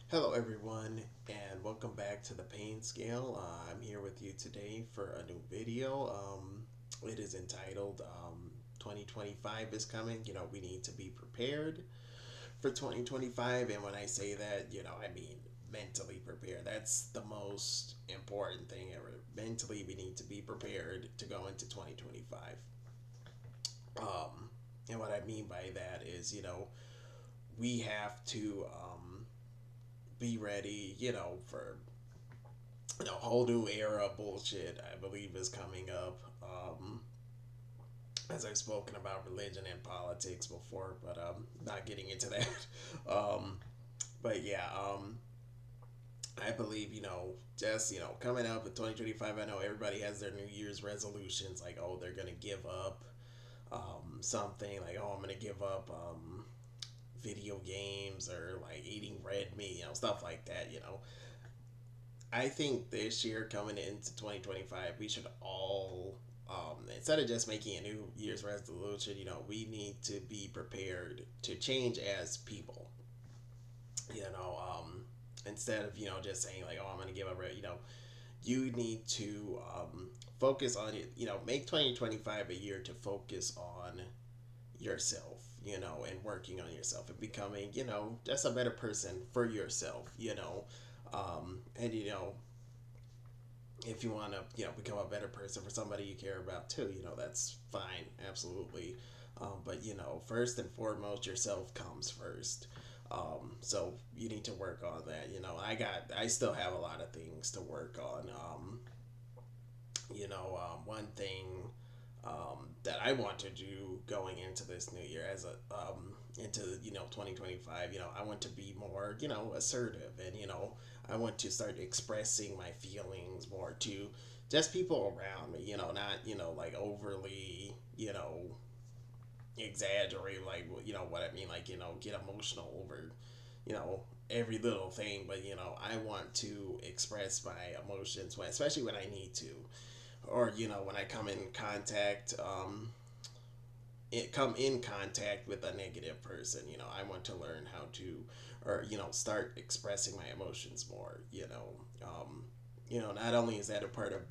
Hello, everyone, and welcome back to the Pain Scale. I'm here with you today for a new video. It is entitled 2025 is coming. We need to be prepared for 2025. And when I say that, I mean mentally prepared. That's the most important thing ever. Mentally, we need to be prepared to go into 2025. And what I mean by that is, we have to be ready, for a whole new era of bullshit, I believe, is coming up. As I've spoken about religion and politics before, but not getting into that. um, but yeah, I believe, just, coming up in 2025, I know everybody has their New Year's resolutions, like, oh, they're going to give up something, like, oh, I'm going to give up video games or like eating red meat, stuff like that, I think this year coming into 2025, we should all, instead of just making a New Year's resolution, we need to be prepared to change as people. You know, instead of just saying like, oh, I'm gonna give up. You need to focus on it. Make 2025 a year to focus on yourself. And working on yourself and becoming, just a better person for yourself. And if you want to become a better person for somebody you care about too, that's fine, absolutely. But first and foremost, yourself comes first. So you need to work on that. I still have a lot of things to work on. One thing that I want to do going into this new year as a into 2025, I want to be more assertive, and I want to start expressing my feelings more to just people around me, not like overly exaggerate, like what I mean, like get emotional over you know every little thing, but I want to express my emotions when, especially when I need to, or when I come in contact with a negative person. I want to learn how to, or start expressing my emotions more. Not only is that a part of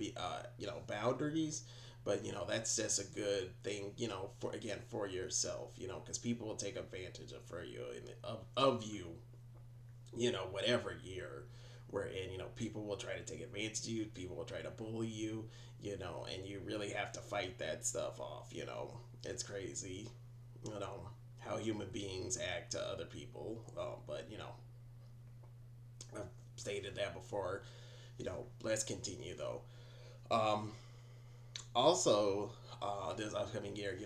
boundaries, but that's just a good thing. For again, for yourself. Because people will take advantage of you. Whatever year we're in. People will try to take advantage of you. People will try to bully you. And you really have to fight that stuff off. It's crazy. How human beings act to other people. But I've stated that before. Let's continue though. Um, Also, this upcoming year,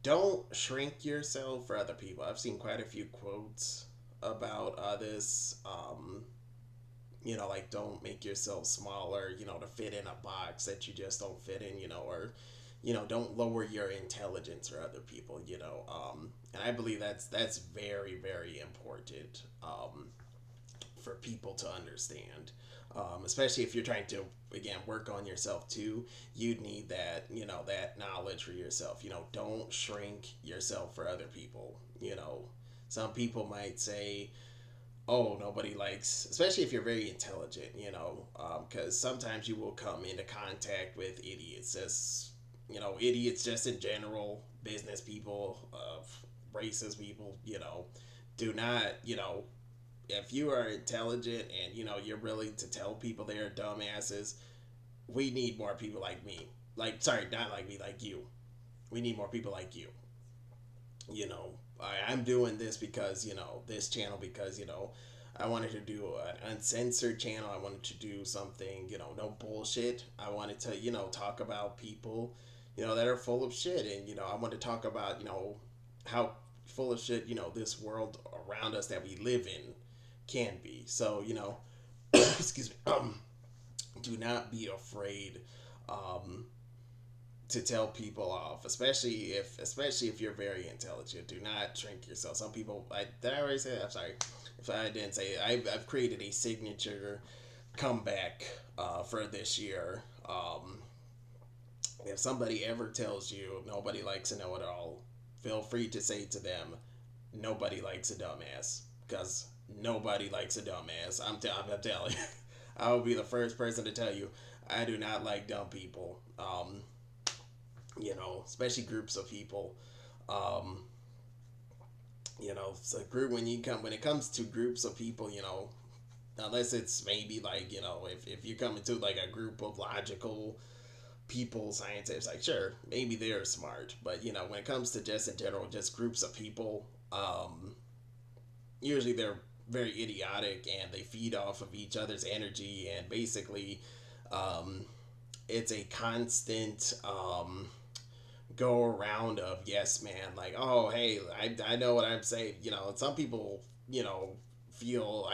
don't shrink yourself for other people. I've seen quite a few quotes about this. Like don't make yourself smaller, to fit in a box that you just don't fit in, or don't lower your intelligence for other people, and I believe that's very, very important for people to understand. Especially if you're trying to again work on yourself too, you need that that knowledge for yourself. Don't shrink yourself for other people. Some people might say, oh, nobody likes, especially if you're very intelligent, because sometimes you will come into contact with idiots, as idiots just in general, business people, racist people. Do not, if you are intelligent and you're willing to tell people they're dumbasses, we need more people like me. Like, sorry, not like me, like you. We need more people like you. I'm doing this because this channel, because I wanted to do an uncensored channel. I wanted to do something, no bullshit. I wanted to talk about people that are full of shit, and I want to talk about how full of shit this world around us that we live in can be. So excuse me. Do not be afraid um, to tell people off, especially if you're very intelligent. Do not shrink yourself. Some people, did I already say that? I'm sorry if I didn't say it. I've created a signature comeback for this year. If somebody ever tells you nobody likes a know-it-all, feel free to say to them, nobody likes a dumbass, because nobody likes a dumbass. I'm telling you. I will be the first person to tell you I do not like dumb people. Especially groups of people. Um, it's a group when it comes to groups of people, unless it's maybe like, if you come into like a group of logical people, scientists, like sure, maybe they're smart, but when it comes to just in general, just groups of people, usually they're very idiotic and they feed off of each other's energy and basically um, it's a constant go around of yes man, like oh hey, I know what I'm saying. Some people feel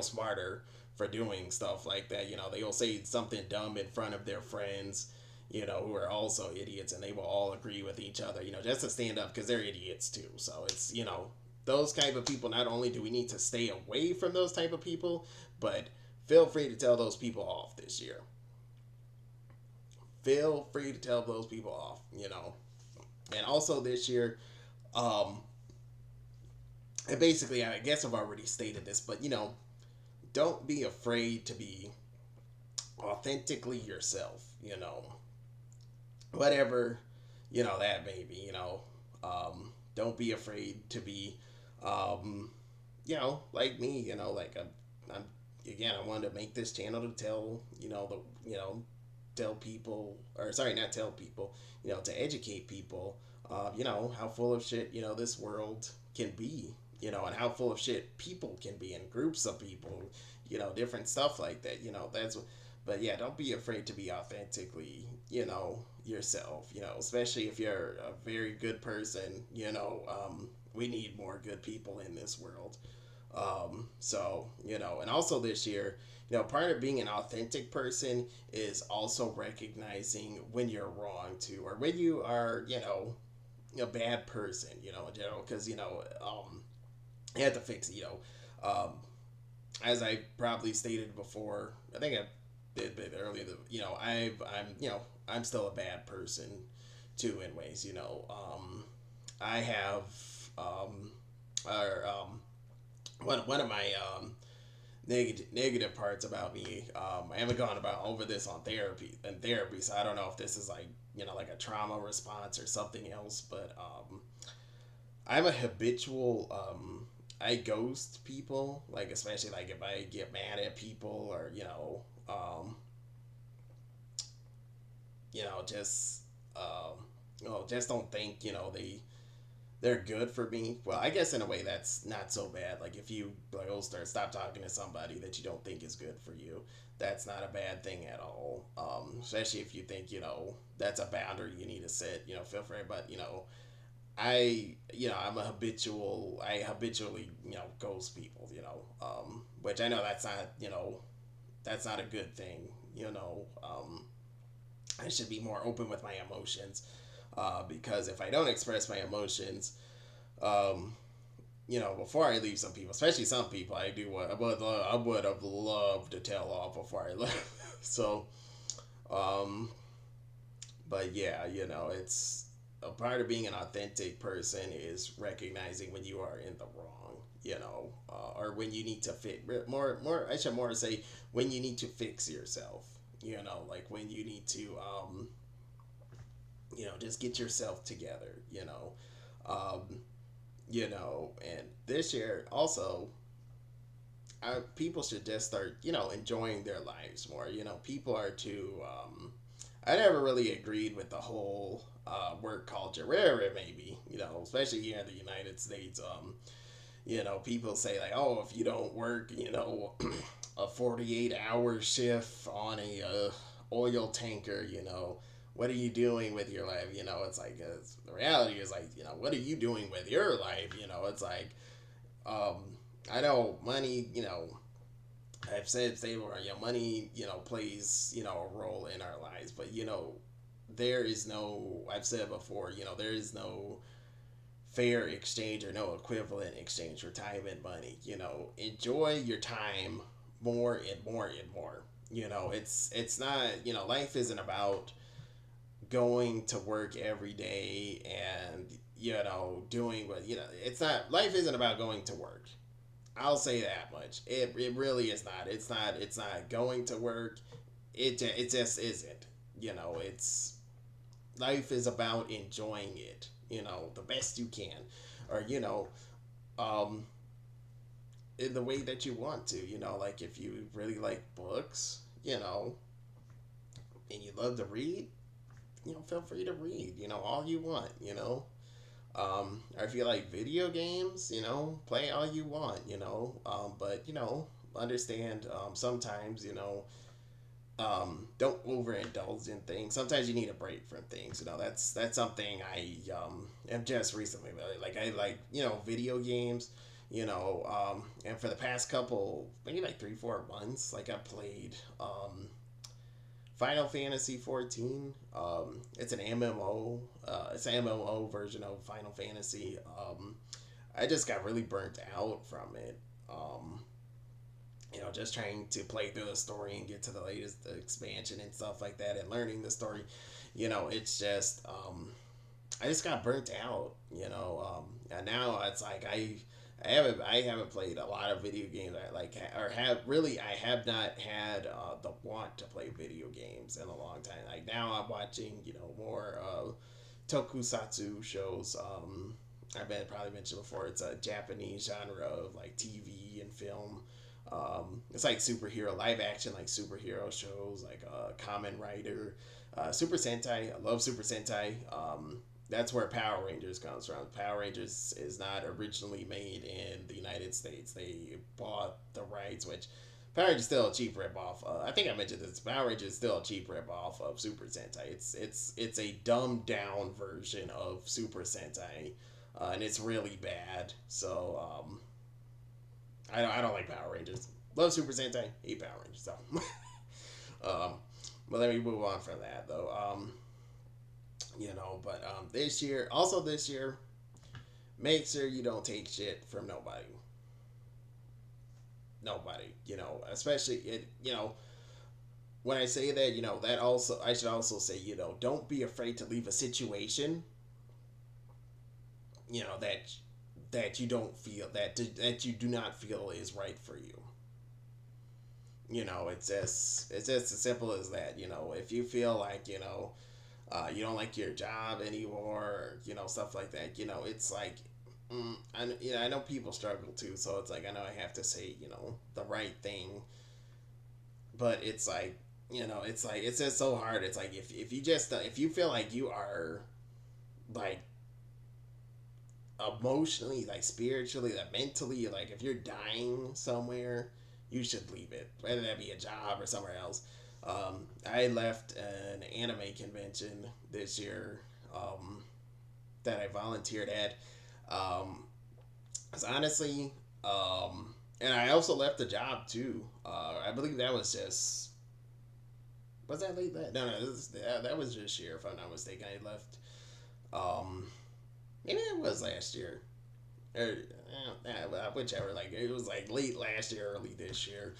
smarter for doing stuff like that. They will say something dumb in front of their friends, who are also idiots, and they will all agree with each other, just to stand up because they're idiots too. So it's, those type of people, not only do we need to stay away from those type of people, but feel free to tell those people off this year. Feel free to tell those people off, And also this year, um, and basically, I guess I've already stated this, but don't be afraid to be authentically yourself, whatever, that may be, don't be afraid to be, um, like me, like I'm again, I wanted to make this channel to tell, tell people, or sorry, not tell people, to educate people, how full of shit, this world can be, and how full of shit people can be in groups of people, different stuff like that, but yeah, don't be afraid to be authentically, yourself, especially if you're a very good person, we need more good people in this world. And also this year, part of being an authentic person is also recognizing when you're wrong too, or when you are, a bad person, in general, because, you have to fix it, as I probably stated before, I think I did bit earlier, I'm still a bad person too in ways, I have, or, one of my negative parts about me. I haven't gone about over this on therapy, so I don't know if this is like like a trauma response or something else. But I'm a habitual. I ghost people, like especially like if I get mad at people or just just don't think they're good for me. Well, I guess in a way that's not so bad. Like if you like oh stop talking to somebody that you don't think is good for you, that's not a bad thing at all. Especially if you think that's a boundary you need to set. Feel free, but I habitually ghost people. Which I know that's not that's not a good thing. I should be more open with my emotions. Because if I don't express my emotions, um, before I leave some people, especially some people, I do what I would have loved to tell off before I left. So, um, but yeah, it's a part of being an authentic person is recognizing when you are in the wrong, or when you need to fit more. I should more say when you need to fix yourself. Like when you need to just get yourself together, um, and this year also, people should just start, enjoying their lives more. People are too. I never really agreed with the whole work culture, wherever it may be. Especially here in the United States. People say like, oh, if you don't work, a 48-hour shift on a oil tanker, what are you doing with your life? It's like the reality is like, what are you doing with your life? It's like, um, I know money, I've said stable, money, plays, a role in our lives, but there is no, I've said before, there is no fair exchange or no equivalent exchange for time and money. Enjoy your time more and more and more. It's not, life isn't about going to work every day and doing what it's not, life isn't about going to work. I'll say that much. It really is not. It's not going to work. It just isn't. It's life is about enjoying it. The best you can, or um, in the way that you want to. Like if you really like books, and you love to read, feel free to read. All you want. Or if you like video games, play all you want. But understand sometimes don't overindulge in things. Sometimes you need a break from things. That's something I am just recently like. I like video games. And for the past couple, maybe like 3 4 months, like I played Final Fantasy 14. It's an MMO. It's an MMO version of Final Fantasy. I just got really burnt out from it. Just trying to play through the story and get to the latest expansion and stuff like that, and learning the story. It's just I just got burnt out. And now it's like I haven't played a lot of video games. I like or have really I have not had the want to play video games in a long time. Like now I'm watching more tokusatsu shows. Probably mentioned before. It's a Japanese genre of like TV and film. It's like superhero live action, like superhero shows, like Kamen Rider, Super Sentai. I love Super Sentai. That's where Power Rangers comes from. Power Rangers is not originally made in the United States. They bought the rights, which Power Rangers is still a cheap ripoff. I think I mentioned this. Power Rangers is still a cheap ripoff of Super Sentai. It's a dumbed down version of Super Sentai, and it's really bad. So I don't like Power Rangers. Love Super Sentai. Hate Power Rangers. So, um, but let me move on from that though. This year, make sure you don't take shit from nobody. Nobody. Especially it. When I say that, that also I should also say, don't be afraid to leave a situation, that you don't feel that you do not feel is right for you. It's just as simple as that. If you feel like you don't like your job anymore, or, stuff like that. It's like I know people struggle too, so it's like I know I have to say the right thing, but it's like it's just so hard. It's like if you just if you feel like you are like emotionally, like spiritually, like mentally, like if you're dying somewhere, you should leave it, whether that be a job or somewhere else. I left an anime convention this year that I volunteered at. Um, 'Cause honestly, and I also left the job too. I believe that was just was that late that no that was this year if I'm not mistaken. I left. Maybe it was last year. Or, whichever. Like it was like late last year, early this year.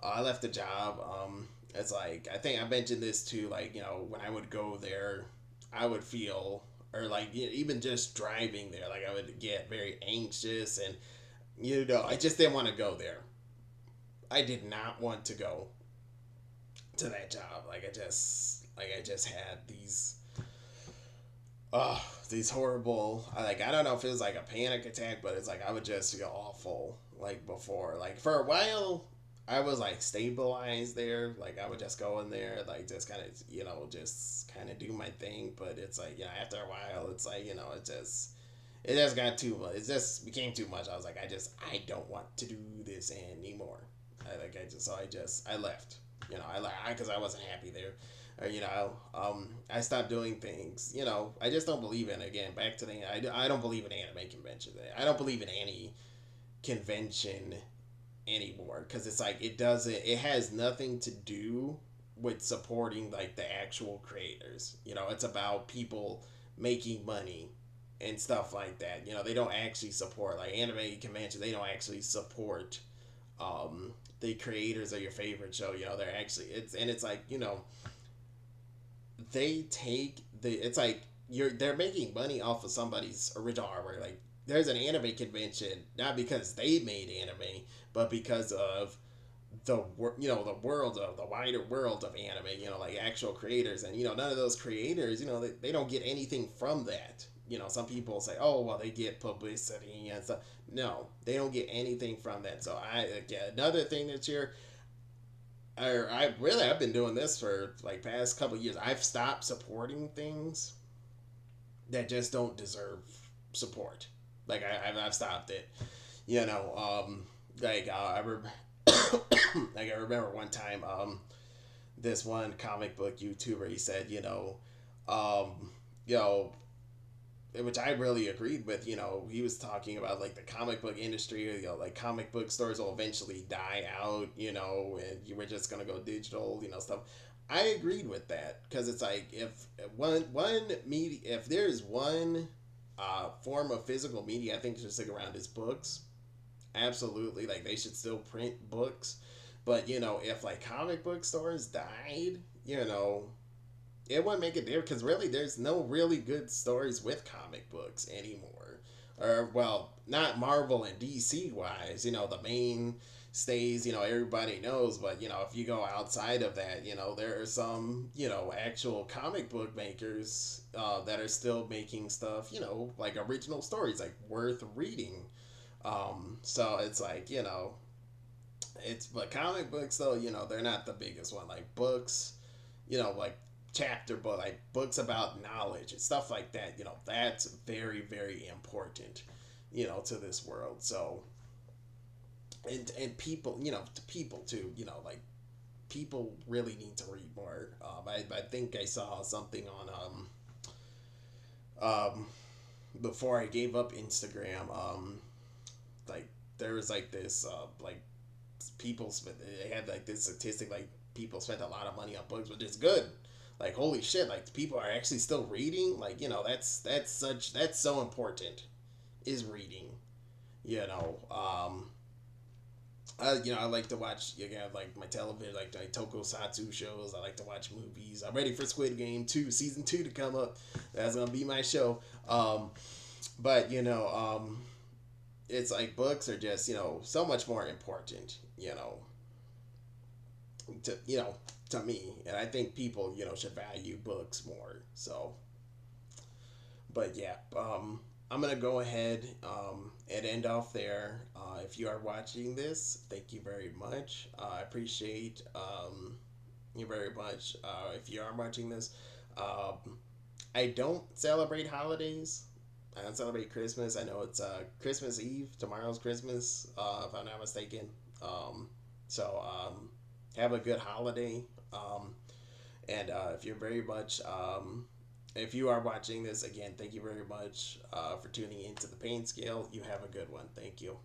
I left the job. It's like I think I mentioned this too. Like when I would go there, I would feel or like even just driving there, like I would get very anxious and I just didn't want to go there. I did not want to go to that job. Like I just had these horrible I don't know if it was like a panic attack, but it's like I would just feel awful like before. Like for a while I was like stabilized there. Like I would just go in there, like just kind of just kind of do my thing. But it's like after a while, it's like it just got too much. It just became too much. I was like, I don't want to do this anymore. I left. Because I wasn't happy there. Or, I stopped doing things. I just don't believe in again. Back to I don't believe in anime conventions. I don't believe in any convention anymore because it's like it has nothing to do with supporting like the actual creators. It's about people making money and stuff like that. They don't actually support like anime convention. They don't actually support the creators of your favorite show. They're actually it's like they take it's like they're making money off of somebody's original artwork. Like there's an anime convention not because they made anime, but because of the world of the wider world of anime, like actual creators, and none of those creators, they don't get anything from that. Some people say, oh well, they get publicity and stuff. No, they don't get anything from that. So I again, another thing this year, or I've been doing this for like past couple of years. I've stopped supporting things that just don't deserve support. Like I've stopped it. You know, like like I remember one time, this one comic book YouTuber, he said, um, you know, which I really agreed with. He was talking about like the comic book industry. Like comic book stores will eventually die out. And you were just gonna go digital. Stuff. I agreed with that because it's like if one media, if there's one form of physical media, I think should stick around is books. Absolutely, like they should still print books. But if like comic book stores died, it wouldn't make it there because really there's no really good stories with comic books anymore. Or well, not Marvel and DC wise. The main stays. Everybody knows. But if you go outside of that, there are some actual comic book makers that are still making stuff. Like original stories, like worth reading. So it's like it's but comic books though, they're not the biggest one. Like books, like chapter book, like books about knowledge and stuff like that. That's very very important. To this world. So and people, to people too. Like people really need to read more. I think I saw something on before I gave up Instagram. Like there was like this like people spent they had like this statistic like people spent a lot of money on books, which is good. Like holy shit, like people are actually still reading. Like that's so important is reading. You know, I like to watch like my television like tokusatsu shows. I like to watch movies. I'm ready for Squid Game 2 season 2 to come up. That's gonna be my show. But it's like books are just so much more important to to me, and I think people should value books more. So but yeah, I'm gonna go ahead and end off there. If you are watching this, thank you very much. I appreciate you very much. If you are watching this, I don't celebrate holidays. I don't celebrate Christmas. I know it's Christmas Eve. Tomorrow's Christmas, if I'm not mistaken. So have a good holiday. And if you're very much, if you are watching this again, thank you very much for tuning into the Pain Scale. You have a good one. Thank you.